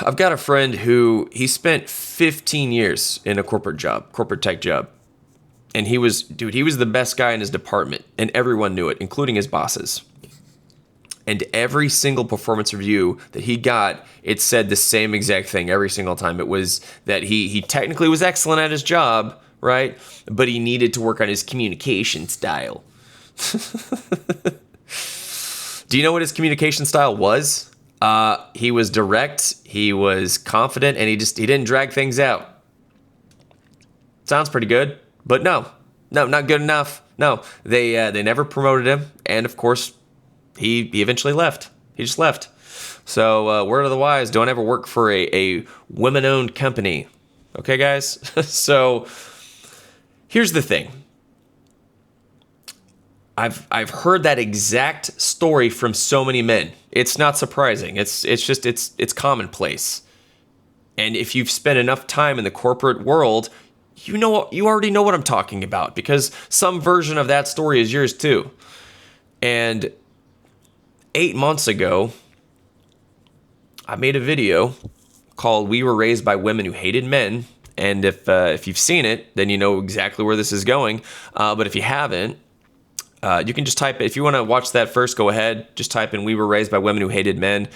I've got a friend who he spent 15 years in a corporate tech job. And he was the best guy in his department, and everyone knew it, including his bosses. And every single performance review that he got, it said the same exact thing every single time. It was that he technically was excellent at his job, right? But he needed to work on his communication style. Do you know what his communication style was? He was direct, he was confident, and he didn't drag things out. Sounds pretty good. But no, not good enough. No, they never promoted him, and of course, he eventually left. He just left. So word of the wise: don't ever work for a women-owned company. Okay, guys. So here's the thing. I've heard that exact story from so many men. It's not surprising. It's commonplace. And if you've spent enough time in the corporate world, you already know what I'm talking about, because some version of that story is yours too. And 8 months ago, I made a video called "We Were Raised by Women Who Hated Men." And if you've seen it, then you know exactly where this is going. But if you haven't, you can just type it. If you want to watch that first, go ahead. Just type in "We Were Raised by Women Who Hated Men."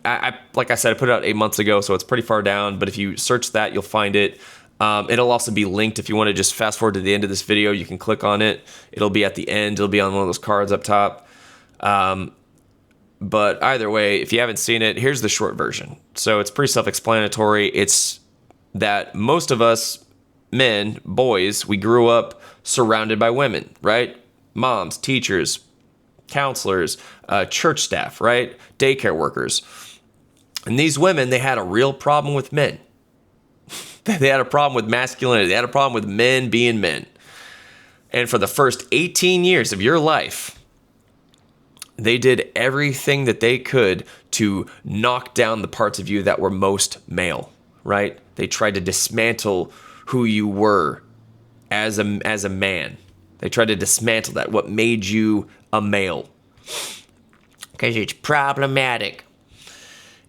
I like I said, I put it out 8 months ago, so it's pretty far down. But if you search that, you'll find it. It'll also be linked if you want to just fast forward to the end of this video. You can click on it. It'll be at the end. It'll be on one of those cards up top. But either way, if you haven't seen it, here's the short version. So it's pretty self-explanatory. It's that most of us men, boys, we grew up surrounded by women, right? Moms, teachers, counselors, church staff, right? Daycare workers. And these women, they had a real problem with men. They had a problem with masculinity. They had a problem with men being men. And for the first 18 years of your life, they did everything that they could to knock down the parts of you that were most male, right? They tried to dismantle who you were as a man. They tried to dismantle that, what made you a male. Because it's problematic.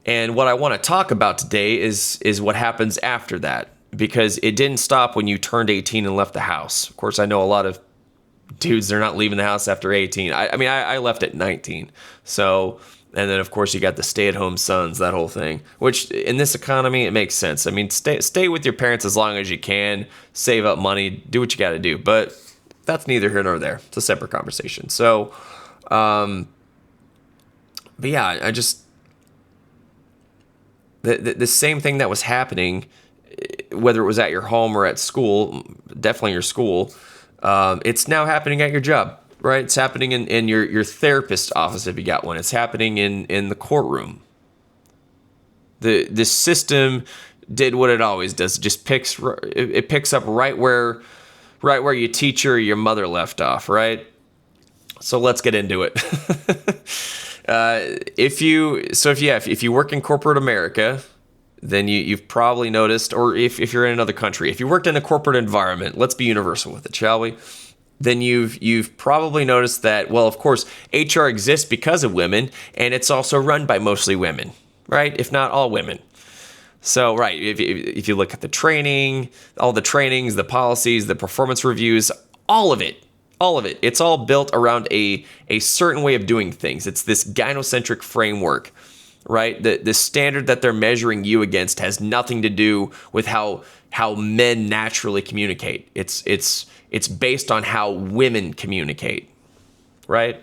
And what I want to talk about today is what happens after that, because it didn't stop when you turned 18 and left the house. Of course, I know a lot of dudes, they're not leaving the house after 18. I left at 19. So, and then of course you got the stay-at-home sons, that whole thing, which in this economy, it makes sense. I mean, stay with your parents as long as you can, save up money, do what you got to do. But that's neither here nor there. It's a separate conversation. So, but yeah, the same thing that was happening, whether it was at your home or at school, definitely your school, it's now happening at your job, right? It's happening in your therapist's office if you got one. It's happening in the courtroom. The system did what it always does. It just picks up right where your teacher or your mother left off, right? So let's get into it. If you work in corporate America, then you've probably noticed, or if you're in another country, if you worked in a corporate environment, let's be universal with it, shall we? Then you've probably noticed that, well, of course, HR exists because of women, and it's also run by mostly women, right? If not all women. So, right, if you look at the training, all the trainings, the policies, the performance reviews, all of it, it's all built around a certain way of doing things. It's this gynocentric framework, right? The standard that they're measuring you against has nothing to do with how men naturally communicate. It's based on how women communicate, right?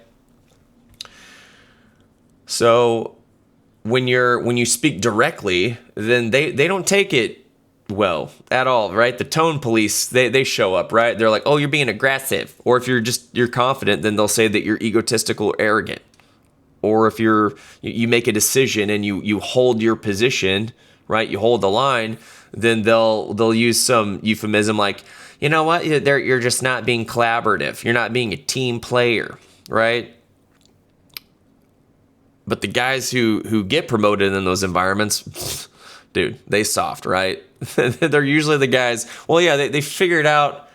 So when you speak directly, then they don't take it well at all, right? The tone police, they show up, right? They're like, oh, you're being aggressive. Or if you're confident, then they'll say that you're egotistical or arrogant. Or if you make a decision and you hold your position, right? You hold the line, then they'll use some euphemism like, you know what? You're just not being collaborative. You're not being a team player, right? But the guys who get promoted in those environments, dude, they soft, right? They're usually the guys, well, yeah, they figured out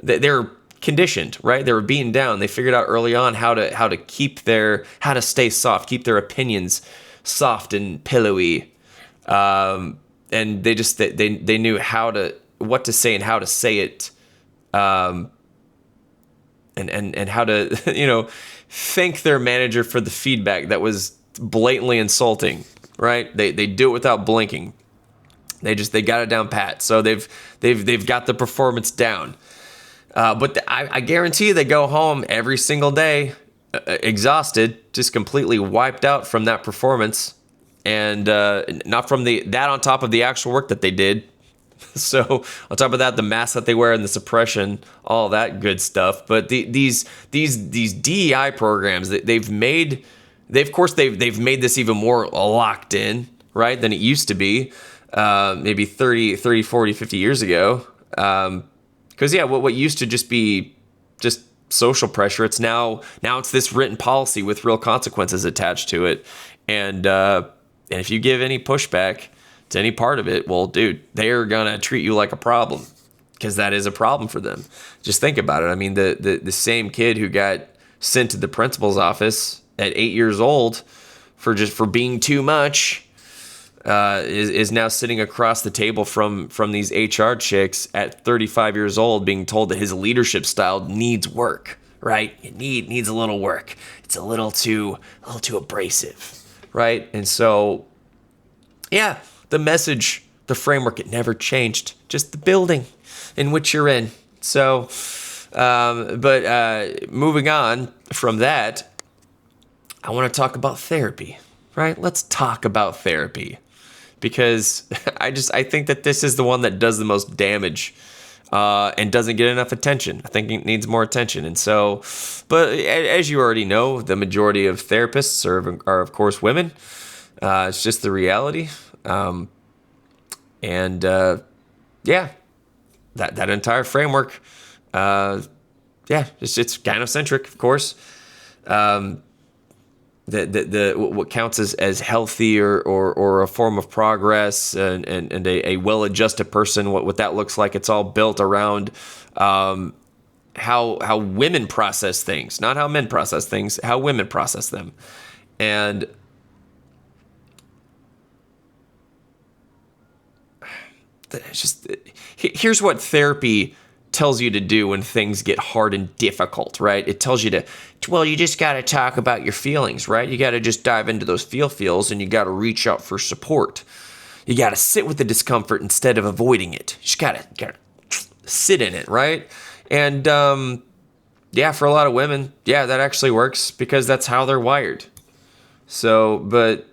that they're conditioned, right? They were beaten down. They figured out early on how to stay soft, keep their opinions soft and pillowy. And they knew what to say and how to say it, and how to thank their manager for the feedback that was blatantly insulting, right? They do it without blinking. They got it down pat. So they've got the performance down. But I guarantee you they go home every single day exhausted, just completely wiped out from that performance, and not from that on top of the actual work that they did. So on top of that, the mask that they wear and the suppression, all that good stuff. But these DEI programs that they've made this even more locked in, right, than it used to be, maybe 30, 40, 50 years ago. Because what used to just be just social pressure, it's now it's this written policy with real consequences attached to it. And if you give any pushback to any part of it, well, dude, they're gonna treat you like a problem, because that is a problem for them. Just think about it. I mean, the same kid who got sent to the principal's office at 8 years old for being too much is now sitting across the table from these HR chicks at 35 years old, being told that his leadership style needs work. Right? It needs a little work. It's a little too abrasive, right? And so, yeah. The message, the framework, it never changed. Just the building in which you're in. So, but moving on from that, I want to talk about therapy, right? Let's talk about therapy, because I think that this is the one that does the most damage and doesn't get enough attention. I think it needs more attention. And so, but as you already know, the majority of therapists are of course women. It's just the reality. That entire framework, it's gynocentric, of course. What counts as healthy or a form of progress and a well-adjusted person, what that looks like, it's all built around how women process things, not how men process things, how women process them. And here's what therapy tells you to do when things get hard and difficult, right? It tells you you just got to talk about your feelings, right? You got to just dive into those feels, and you got to reach out for support. You got to sit with the discomfort instead of avoiding it. You just got to sit in it, right? And for a lot of women, that actually works, because that's how they're wired. So, but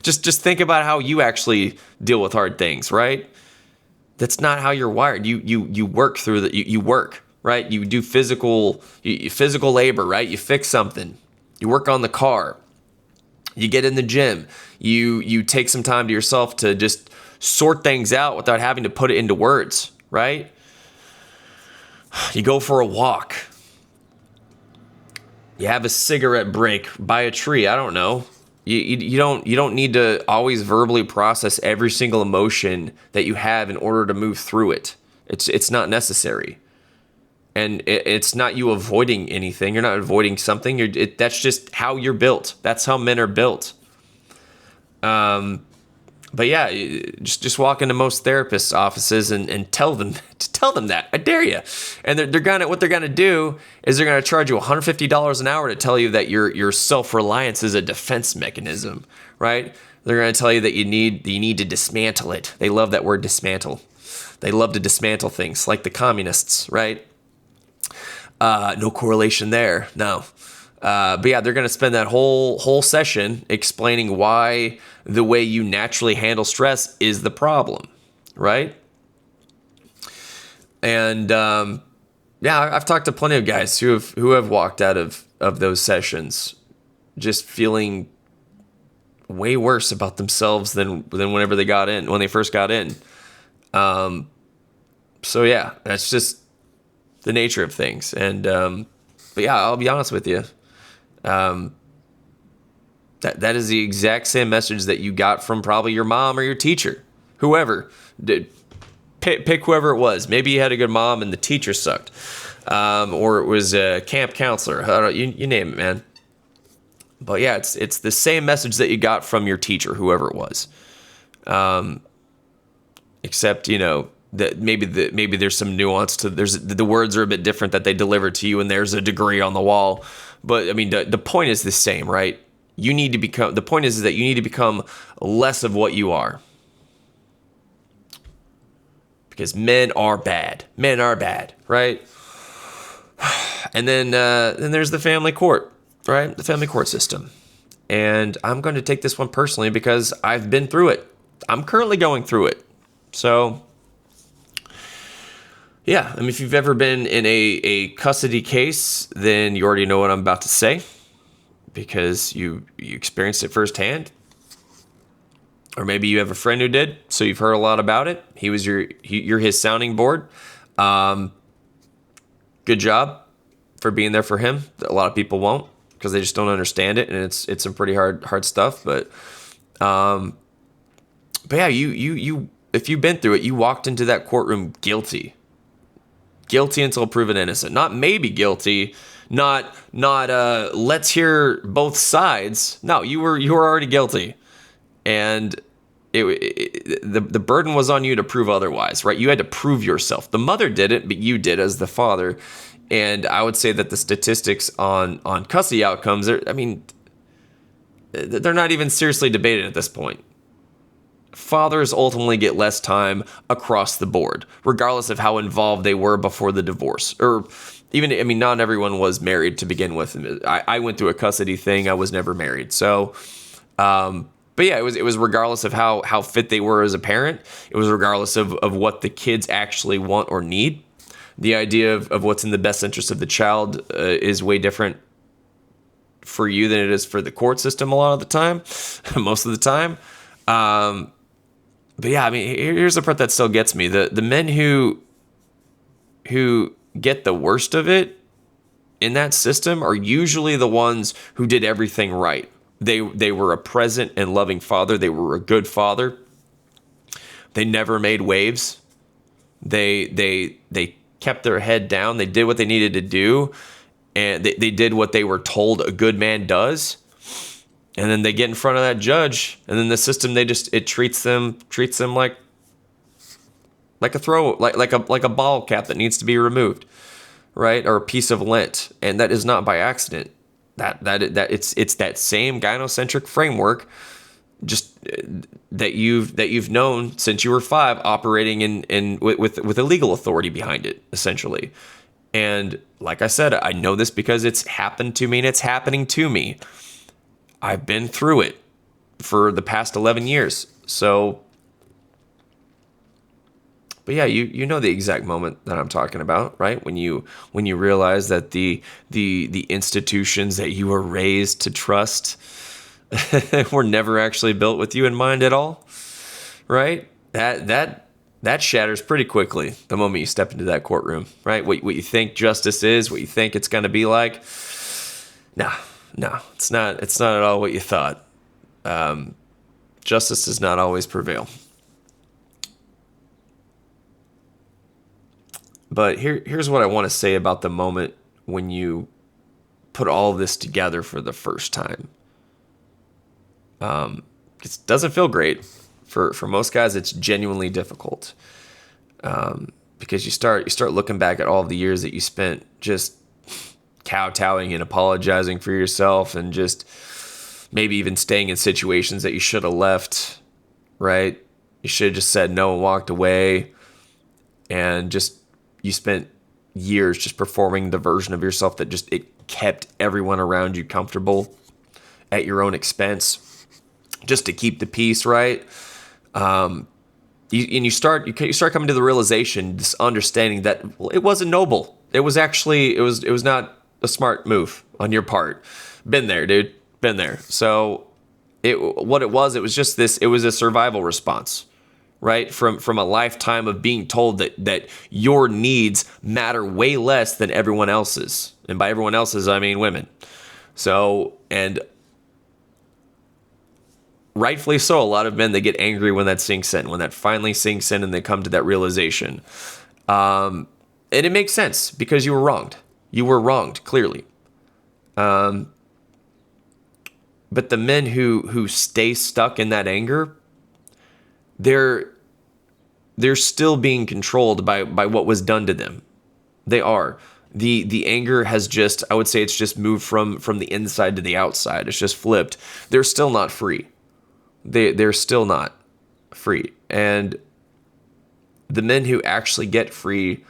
Just think about how you actually deal with hard things, right? That's not how you're wired. You work through that. You work, right? You do physical labor, right? You fix something. You work on the car. You get in the gym. You take some time to yourself to just sort things out without having to put it into words, right? You go for a walk. You have a cigarette break by a tree. I don't know. You don't need to always verbally process every single emotion that you have in order to move through it. It's not necessary, and it's not you avoiding anything. You're not avoiding something. That's just how you're built. That's how men are built. But yeah, just walk into most therapists' offices and tell them that. I dare you. And what they're gonna do is they're gonna charge you $150 an hour to tell you that your self-reliance is a defense mechanism, right? They're gonna tell you that you need to dismantle it. They love that word, dismantle. They love to dismantle things, like the communists, right? No correlation there. No. But yeah, they're going to spend that whole session explaining why the way you naturally handle stress is the problem, right? And I've talked to plenty of guys who have walked out of those sessions just feeling way worse about themselves than when they first got in. So yeah, that's just the nature of things. And but yeah, I'll be honest with you. That is the exact same message that you got from probably your mom or your teacher, whoever. Pick whoever it was. Maybe you had a good mom and the teacher sucked, or it was a camp counselor. I don't know, you name it, man. But yeah, it's the same message that you got from your teacher, whoever it was. Except, that maybe there's some nuance to the words are a bit different that they deliver to you, and there's a degree on the wall. But I mean, the point is the same, right? The point is that you need to become less of what you are. Because men are bad. Men are bad, right? And then there's the family court, right? The family court system. And I'm going to take this one personally because I've been through it. I'm currently going through it. So, yeah, I mean, if you've ever been in a custody case, then you already know what I'm about to say because you experienced it firsthand. Or maybe you have a friend who did, so you've heard a lot about it. You're his sounding board. Good job for being there for him. A lot of people won't because they just don't understand it, and it's some pretty hard stuff. But yeah, you if you've been through it, you walked into that courtroom guilty until proven innocent. Not maybe guilty. Not let's hear both sides. No, you were already guilty. And the burden was on you to prove otherwise, right? You had to prove yourself. The mother did it, but you did as the father. And I would say that the statistics on custody outcomes, they're not even seriously debated at this point. Fathers ultimately get less time across the board, regardless of how involved they were before the divorce. Or even, not everyone was married to begin with. I went through a custody thing. I was never married. So, but yeah, it was regardless of how fit they were as a parent. It was regardless of what the kids actually want or need. The idea of what's in the best interest of the child is way different for you than it is for the court system a lot of the time, most of the time. But yeah, here's the part that still gets me. The men who get the worst of it in that system are usually the ones who did everything right. They were a present and loving father. They were a good father. They never made waves. They kept their head down. They did what they needed to do, and they did what they were told a good man does. And then they get in front of that judge, and then the system it treats them like a bottle cap that needs to be removed, right? Or a piece of lint, and that is not by accident. That it's that same gynocentric framework, just that you've known since you were 5, operating in with a legal authority behind it, essentially. And like I said, I know this because it's happened to me and it's happening to me. I've been through it for the past 11 years. So, but yeah, you know the exact moment that I'm talking about, right? When you realize that the institutions that you were raised to trust were never actually built with you in mind at all, right? That shatters pretty quickly the moment you step into that courtroom, right? What you think justice is, what you think it's going to be like. No, it's not at all what you thought. Justice does not always prevail. But here's what I want to say about the moment when you put all this together for the first time. It doesn't feel great. For most guys, it's genuinely difficult. Because you start looking back at all of the years that you spent just kowtowing and apologizing for yourself, and just maybe even staying in situations that you should have left, right? You should have just said no and walked away, and just you spent years just performing the version of yourself that just it kept everyone around you comfortable at your own expense, just to keep the peace, right? You start coming to the realization, this understanding that it wasn't noble. It was not a smart move on your part. Been there, dude. Been there. So it was just this. It was a survival response, right? From a lifetime of being told that your needs matter way less than everyone else's, and by everyone else's I mean women. So, and rightfully so, a lot of men, they get angry when that sinks in, when that finally sinks in and they come to that realization. And it makes sense because you were wronged. You were wronged, clearly. But the men who stay stuck in that anger, they're still being controlled by what was done to them. They are. The anger has just, I would say it's just moved from the inside to the outside. It's just flipped. They're still not free. They're still not free. And the men who actually get free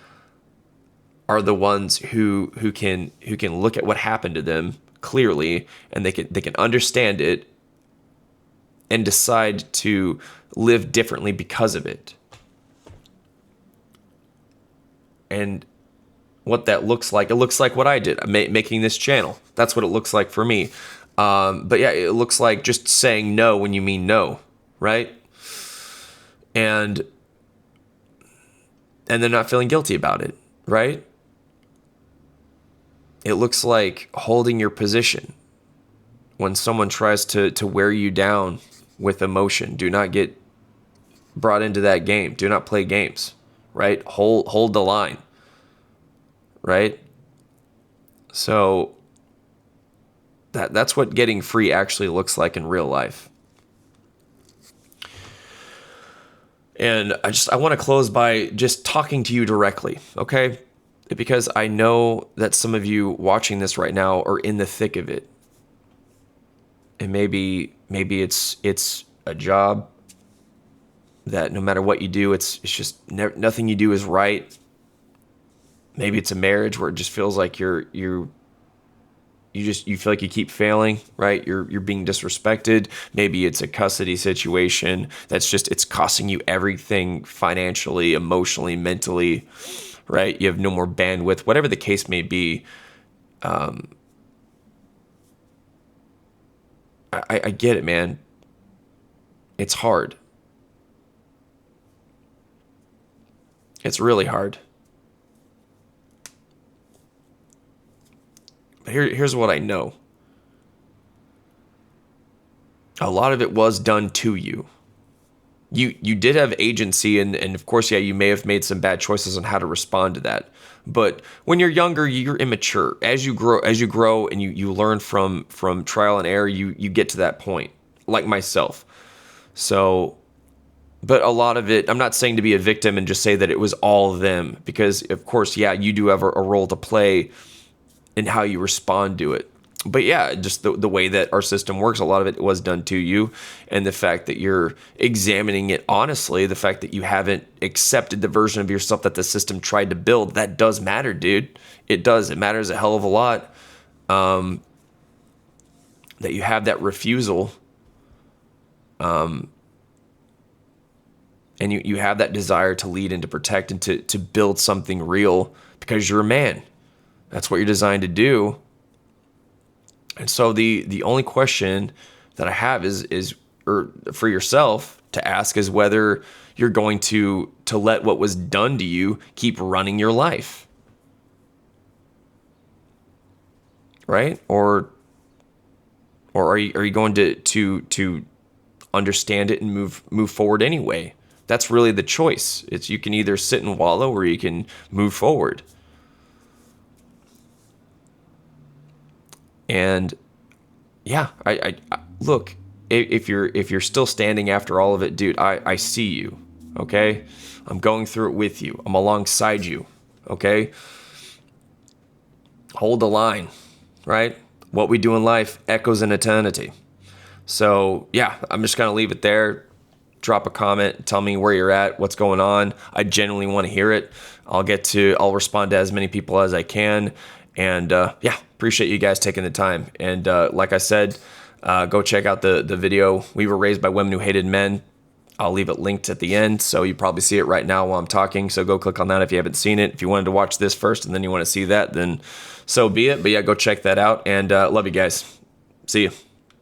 are the ones who can look at what happened to them clearly, and they can understand it and decide to live differently because of it. And what that looks like, it looks like what I did, making this channel. That's what it looks like for me. But yeah, it looks like just saying no when you mean no, right? And they're not feeling guilty about it, right? It looks like holding your position when someone tries to wear you down with emotion. Do not get brought into that game. Do not play games, right? Hold the line, right? So that's what getting free actually looks like in real life. And I want to close by just talking to you directly, okay? Because I know that some of you watching this right now are in the thick of it. And maybe it's a job that no matter what you do, it's just nothing you do is right. Maybe it's a marriage where it just feels like you feel like you keep failing, right? You're being disrespected. Maybe it's a custody situation it's costing you everything financially, emotionally, mentally, right? You have no more bandwidth, whatever the case may be. I get it, man. It's hard. It's really hard. But here's what I know. A lot of it was done to you. You did have agency, and of course, yeah, you may have made some bad choices on how to respond to that. But when you're younger, you're immature. As you grow and you learn from trial and error, you get to that point, like myself. So, but a lot of it, I'm not saying to be a victim and just say that it was all them, because of course, yeah, you do have a role to play in how you respond to it. But yeah, just the way that our system works, a lot of it was done to you. And the fact that you're examining it honestly, the fact that you haven't accepted the version of yourself that the system tried to build, that does matter, dude. It does. It matters a hell of a lot. That you have that refusal. And you have that desire to lead and to protect and to build something real because you're a man. That's what you're designed to do. And so the only question that I have is for yourself to ask is whether you're going to let what was done to you keep running your life. Right? Or are you going to understand it and move forward anyway? That's really the choice. It's you can either sit and wallow or you can move forward. And yeah, I look, if you're still standing after all of it, dude, I see you. Okay? I'm going through it with you. I'm alongside you. Okay? Hold the line, right? What we do in life echoes in eternity. So yeah, I'm just gonna leave it there. Drop a comment, tell me where you're at, what's going on. I genuinely want to hear it. I'll respond to as many people as I can. And yeah, appreciate you guys taking the time. And like I said, go check out the video. We were raised by women who hated men. I'll leave it linked at the end, so you probably see it right now while I'm talking. So go click on that if you haven't seen it. If you wanted to watch this first and then you want to see that, then so be it. But yeah, go check that out. And love you guys. See you.